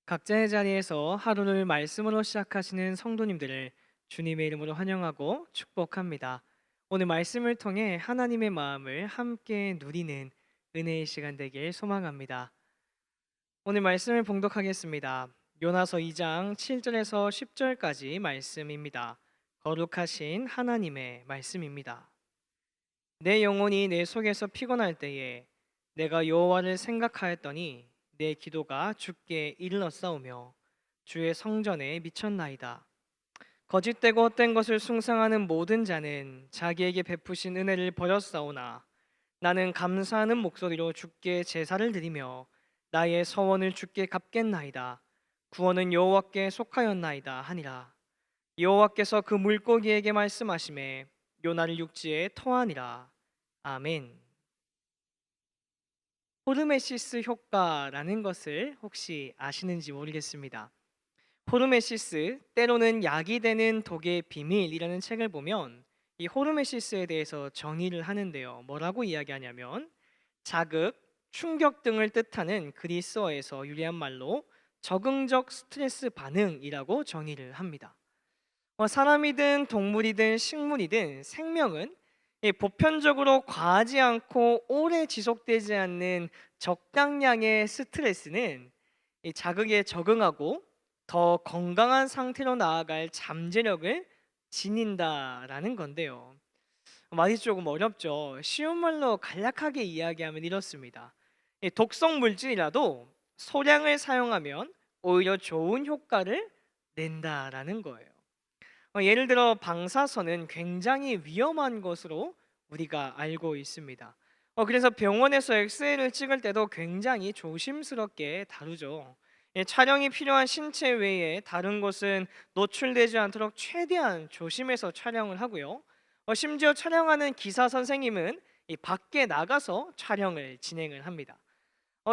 각자의 자리에서 하루를 말씀으로 시작하시는 성도님들을 주님의 이름으로 환영하고 축복합니다. 오늘 말씀을 통해 하나님의 마음을 함께 누리는 은혜의 시간 되길 소망합니다. 오늘 말씀을 봉독하겠습니다. 요나서 2장 7절에서 10절까지 말씀입니다. 거룩하신 하나님의 말씀입니다. 내 영혼이 내 속에서 피곤할 때에 내가 여호와를 생각하였더니 내 기도가 주께 이르렀사오며 주의 성전에 미쳤나이다. 거짓되고 헛된 것을 숭상하는 모든 자는 자기에게 베푸신 은혜를 버렸사오나 나는 감사하는 목소리로 주께 제사를 드리며 나의 서원을 주께 갚겠나이다. 구원은 여호와께 속하였나이다 하니라. 여호와께서 그 물고기에게 말씀하시매 요나를 육지에 토하니라. 아멘. 호르메시스 효과라는 것을 혹시 아시는지 모르겠습니다. 호르메시스, 때로는 약이 되는 독의 비밀이라는 책을 보면 이 호르메시스에 대해서 정의를 하는데요. 뭐라고 이야기하냐면 자극, 충격 등을 뜻하는 그리스어에서 유래한 말로 적응적 스트레스 반응이라고 정의를 합니다. 사람이든 동물이든 식물이든 생명은 보편적으로 과하지 않고 오래 지속되지 않는 적당량의 스트레스는 이 자극에 적응하고 더 건강한 상태로 나아갈 잠재력을 지닌다라는 건데요. 말이 조금 어렵죠. 쉬운 말로 간략하게 이야기하면 이렇습니다. 이 독성 물질이라도 소량을 사용하면 오히려 좋은 효과를 낸다라는 거예요. 예를 들어 방사선은 굉장히 위험한 것으로 우리가 알고 있습니다. 그래서 병원에서 엑스레이를 찍을 때도 굉장히 조심스럽게 다루죠. 촬영이 필요한 신체 외에 다른 곳은 노출되지 않도록 최대한 조심해서 촬영을 하고요. 심지어 촬영하는 기사 선생님은 이 밖에 나가서 촬영을 진행을 합니다.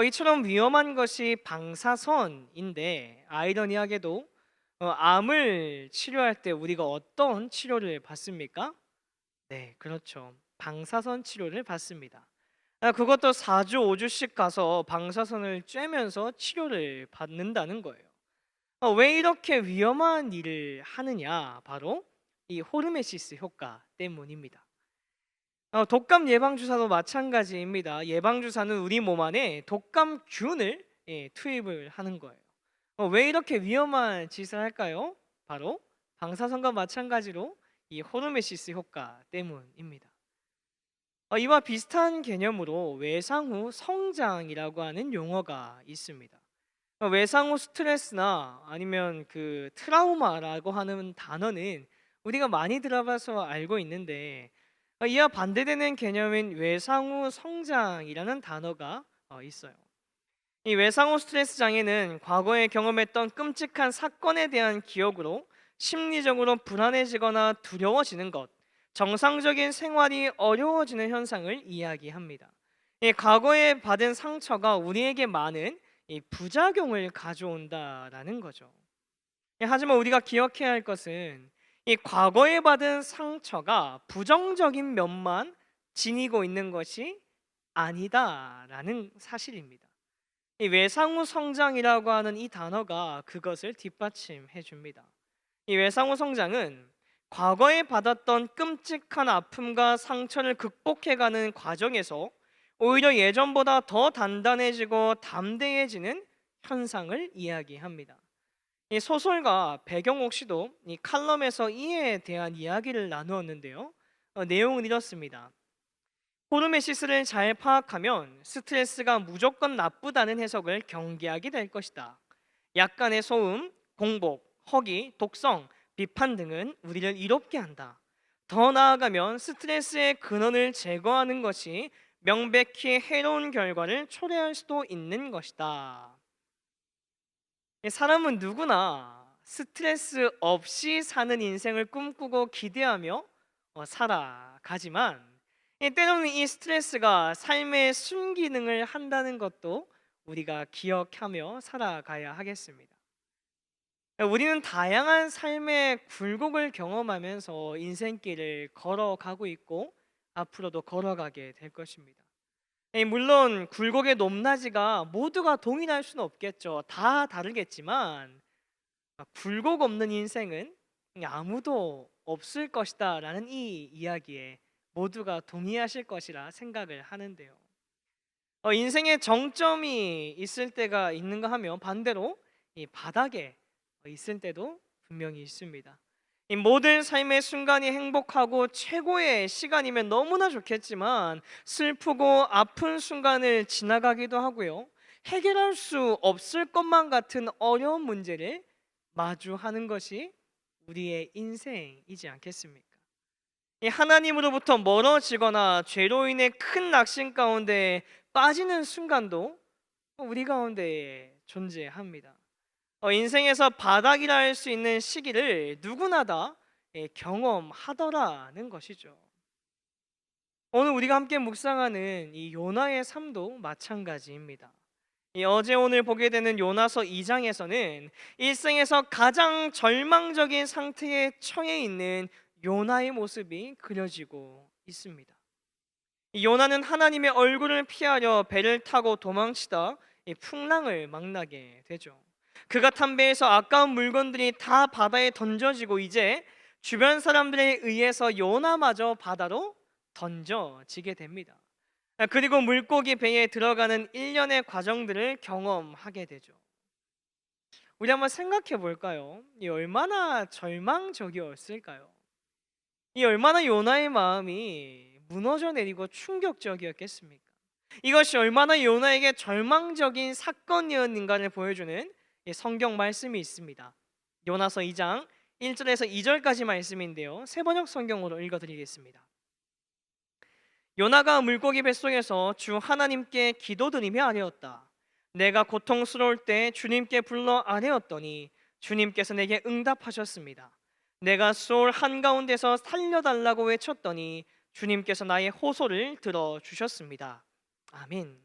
이처럼 위험한 것이 방사선인데 아이러니하게도 암을 치료할 때 우리가 어떤 치료를 받습니까? 네, 그렇죠. 방사선 치료를 받습니다. 그것도 4주, 5주씩 가서 방사선을 쬐면서 치료를 받는다는 거예요. 왜 이렇게 위험한 일을 하느냐? 바로 이 호르메시스 효과 때문입니다. 독감 예방 주사도 마찬가지입니다. 예방 주사는 우리 몸 안에 독감균을 투입을 하는 거예요. 왜 이렇게 위험한 짓을 할까요? 바로 방사선과 마찬가지로 이 호르메시스 효과 때문입니다. 이와 비슷한 개념으로 외상 후 성장이라고 하는 용어가 있습니다. 외상 후 스트레스나 아니면 그 트라우마라고 하는 단어는 우리가 많이 들어봐서 알고 있는데 이와 반대되는 개념인 외상 후 성장이라는 단어가 있어요. 이 외상 후 스트레스 장애는 과거에 경험했던 끔찍한 사건에 대한 기억으로 심리적으로 불안해지거나 두려워지는 것, 정상적인 생활이 어려워지는 현상을 이야기합니다. 이 과거에 받은 상처가 우리에게 많은 이 부작용을 가져온다라는 거죠. 하지만 우리가 기억해야 할 것은 이 과거에 받은 상처가 부정적인 면만 지니고 있는 것이 아니다라는 사실입니다. 이 외상 후 성장이라고 하는 이 단어가 그것을 뒷받침해 줍니다. 이 외상 후 성장은 과거에 받았던 끔찍한 아픔과 상처를 극복해가는 과정에서 오히려 예전보다 더 단단해지고 담대해지는 현상을 이야기합니다. 이 소설가 배경옥 씨도 이 칼럼에서 이에 대한 이야기를 나누었는데요. 내용은 이렇습니다. 호르메시스를 잘 파악하면 스트레스가 무조건 나쁘다는 해석을 경계하게 될 것이다. 약간의 소음, 공복, 허기, 독성, 비판 등은 우리를 이롭게 한다. 더 나아가면 스트레스의 근원을 제거하는 것이 명백히 해로운 결과를 초래할 수도 있는 것이다. 사람은 누구나 스트레스 없이 사는 인생을 꿈꾸고 기대하며 살아가지만 때로는 이 스트레스가 삶의 순기능을 한다는 것도 우리가 기억하며 살아가야 하겠습니다. 우리는 다양한 삶의 굴곡을 경험하면서 인생길을 걸어가고 있고 앞으로도 걸어가게 될 것입니다. 물론 굴곡의 높낮이가 모두가 동일할 수는 없겠죠. 다 다르겠지만 굴곡 없는 인생은 아무도 없을 것이다라는 이 이야기에 모두가 동의하실 것이라 생각을 하는데요. 인생의 정점이 있을 때가 있는가 하면 반대로 이 바닥에 있을 때도 분명히 있습니다. 이 모든 삶의 순간이 행복하고 최고의 시간이면 너무나 좋겠지만 슬프고 아픈 순간을 지나가기도 하고요. 해결할 수 없을 것만 같은 어려운 문제를 마주하는 것이 우리의 인생이지 않겠습니까? 이 하나님으로부터 멀어지거나 죄로 인해 큰 낙심 가운데 빠지는 순간도 우리 가운데 존재합니다. 인생에서 바닥이라 할 수 있는 시기를 누구나 다 경험하더라는 것이죠. 오늘 우리가 함께 묵상하는 이 요나의 삶도 마찬가지입니다. 이 어제 오늘 보게 되는 요나서 2장에서는 일생에서 가장 절망적인 상태에 처해 있는 요나의 모습이 그려지고 있습니다. 이 요나는 하나님의 얼굴을 피하려 배를 타고 도망치다 이 풍랑을 만나게 되죠. 그가 탄 배에서 아까운 물건들이 다 바다에 던져지고 이제 주변 사람들에 의해서 요나마저 바다로 던져지게 됩니다. 그리고 물고기 배에 들어가는 일련의 과정들을 경험하게 되죠. 우리 한번 생각해 볼까요? 이 얼마나 절망적이었을까요? 이 얼마나 요나의 마음이 무너져 내리고 충격적이었겠습니까? 이것이 얼마나 요나에게 절망적인 사건이었는가를 보여주는 성경 말씀이 있습니다. 요나서 2장 1절에서 2절까지 말씀인데요. 세번역 성경으로 읽어드리겠습니다. 요나가 물고기 뱃속에서 주 하나님께 기도드리며 아뢰었다. 내가 고통스러울 때 주님께 불러 아뢰었더니 주님께서 내게 응답하셨습니다. 내가 수올 한가운데서 살려달라고 외쳤더니 주님께서 나의 호소를 들어주셨습니다. 아멘.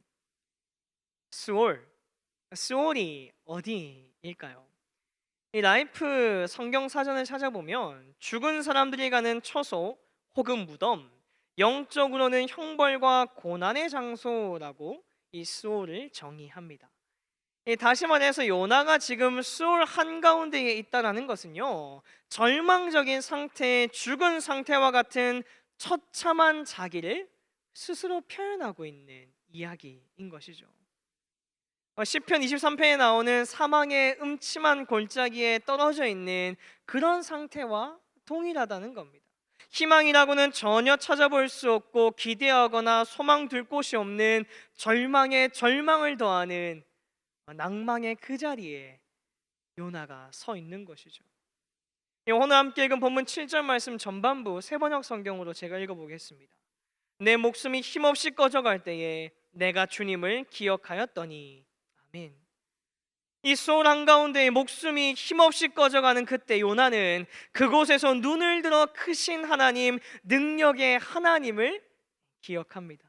수올이 어디일까요? 이 라이프 성경 사전을 찾아보면 죽은 사람들이 가는 처소 혹은 무덤, 영적으로는 형벌과 고난의 장소라고 이 수올을 정의합니다. 다시 말해서 요나가 지금 수올 한가운데에 있다는 것은요, 절망적인 상태에 죽은 상태와 같은 처참한 자기를 스스로 표현하고 있는 이야기인 것이죠. 시편 23편에 나오는 사망의 음침한 골짜기에 떨어져 있는 그런 상태와 동일하다는 겁니다. 희망이라고는 전혀 찾아볼 수 없고 기대하거나 소망 둘 곳이 없는 절망에 절망을 더하는 낭망의 그 자리에 요나가 서 있는 것이죠. 오늘 함께 읽은 본문 7절 말씀 전반부 세번역 성경으로 제가 읽어보겠습니다. 내 목숨이 힘없이 꺼져갈 때에 내가 주님을 기억하였더니 아멘. 이 수올 한가운데 목숨이 힘없이 꺼져가는 그때 요나는 그곳에서 눈을 들어 크신 하나님, 능력의 하나님을 기억합니다.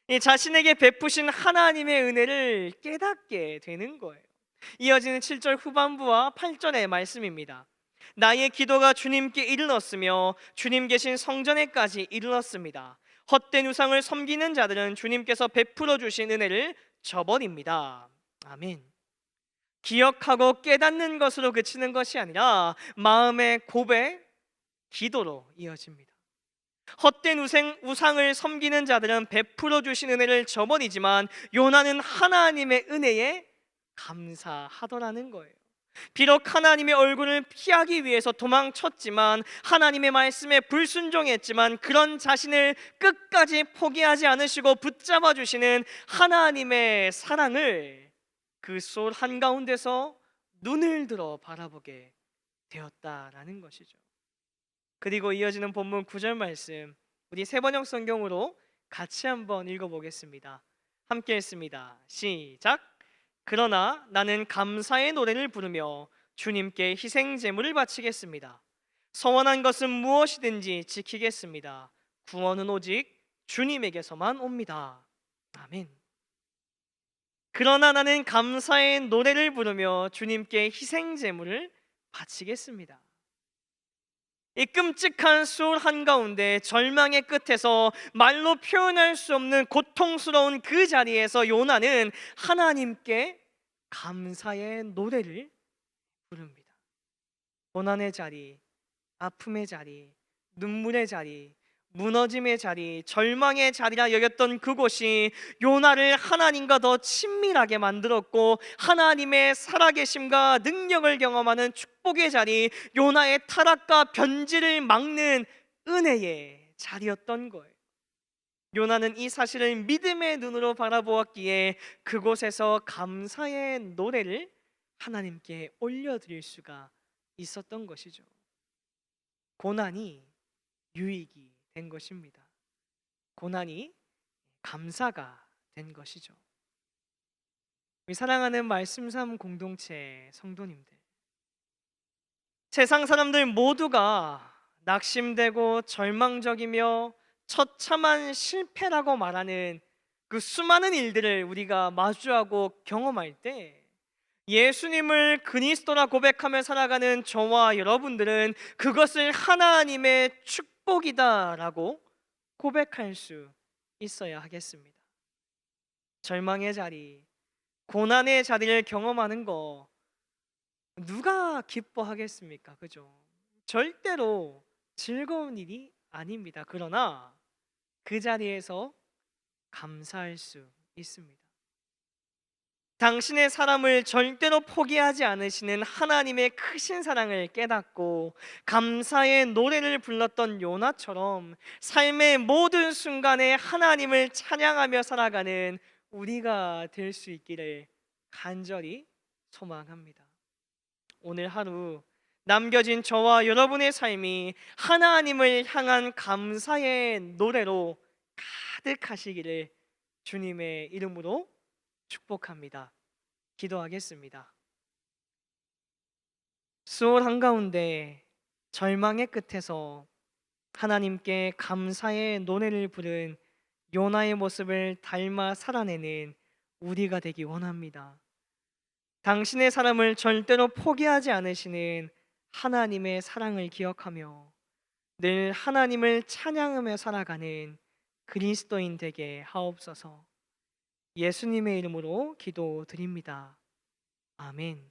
이 자신에게 베푸신 하나님의 은혜를 깨닫게 되는 거예요. 이어지는 7절 후반부와 8절의 말씀입니다. 나의 기도가 주님께 이르렀으며 주님 계신 성전에까지 이르렀습니다. 헛된 우상을 섬기는 자들은 주님께서 베풀어 주신 은혜를 저버립니다. 아멘. 기억하고 깨닫는 것으로 그치는 것이 아니라 마음의 고백, 기도로 이어집니다. 헛된 우상을 섬기는 자들은 베풀어 주신 은혜를 저버리지만 요나는 하나님의 은혜에 감사하더라는 거예요. 비록 하나님의 얼굴을 피하기 위해서 도망쳤지만 하나님의 말씀에 불순종했지만 그런 자신을 끝까지 포기하지 않으시고 붙잡아 주시는 하나님의 사랑을 그 수올 한가운데서 눈을 들어 바라보게 되었다라는 것이죠. 그리고 이어지는 본문 9절 말씀 우리 세번역 성경으로 같이 한번 읽어보겠습니다. 함께 했습니다. 시작. 그러나 나는 감사의 노래를 부르며 주님께 희생 제물을 바치겠습니다. 서원한 것은 무엇이든지 지키겠습니다. 구원은 오직 주님에게서만 옵니다. 아멘. 그러나 나는 감사의 노래를 부르며 주님께 희생 제물을 바치겠습니다. 이 끔찍한 수월 한가운데 절망의 끝에서 말로 표현할 수 없는 고통스러운 그 자리에서 요나는 하나님께 감사의 노래를 부릅니다. 고난의 자리, 아픔의 자리, 눈물의 자리, 무너짐의 자리, 절망의 자리라 여겼던 그곳이 요나를 하나님과 더 친밀하게 만들었고, 하나님의 살아계심과 능력을 경험하는 축복의 자리, 요나의 타락과 변질을 막는 은혜의 자리였던 거예요. 요나는 이 사실을 믿음의 눈으로 바라보았기에 그곳에서 감사의 노래를 하나님께 올려드릴 수가 있었던 것이죠. 고난이 유익이 된 것입니다. 고난이 감사가 된 것이죠. 우리 사랑하는 말씀 삶 공동체 성도님들, 세상 사람들 모두가 낙심되고 절망적이며 처참한 실패라고 말하는 그 수많은 일들을 우리가 마주하고 경험할 때, 예수님을 그리스도라 고백하며 살아가는 저와 여러분들은 그것을 하나님의 축복이다라고 고백할 수 있어야 하겠습니다. 절망의 자리, 고난의 자리를 경험하는 거 누가 기뻐하겠습니까? 그죠? 절대로 즐거운 일이 아닙니다. 그러나 그 자리에서 감사할 수 있습니다. 당신의 사람을 절대로 포기하지 않으시는 하나님의 크신 사랑을 깨닫고 감사의 노래를 불렀던 요나처럼 삶의 모든 순간에 하나님을 찬양하며 살아가는 우리가 될 수 있기를 간절히 소망합니다. 오늘 하루 남겨진 저와 여러분의 삶이 하나님을 향한 감사의 노래로 가득하시기를 주님의 이름으로 축복합니다. 기도하겠습니다. 수월 한가운데 절망의 끝에서 하나님께 감사의 노래를 부른 요나의 모습을 닮아 살아내는 우리가 되기 원합니다. 당신의 사람을 절대로 포기하지 않으시는 하나님의 사랑을 기억하며 늘 하나님을 찬양하며 살아가는 그리스도인 되게 하옵소서. 예수님의 이름으로 기도드립니다. 아멘.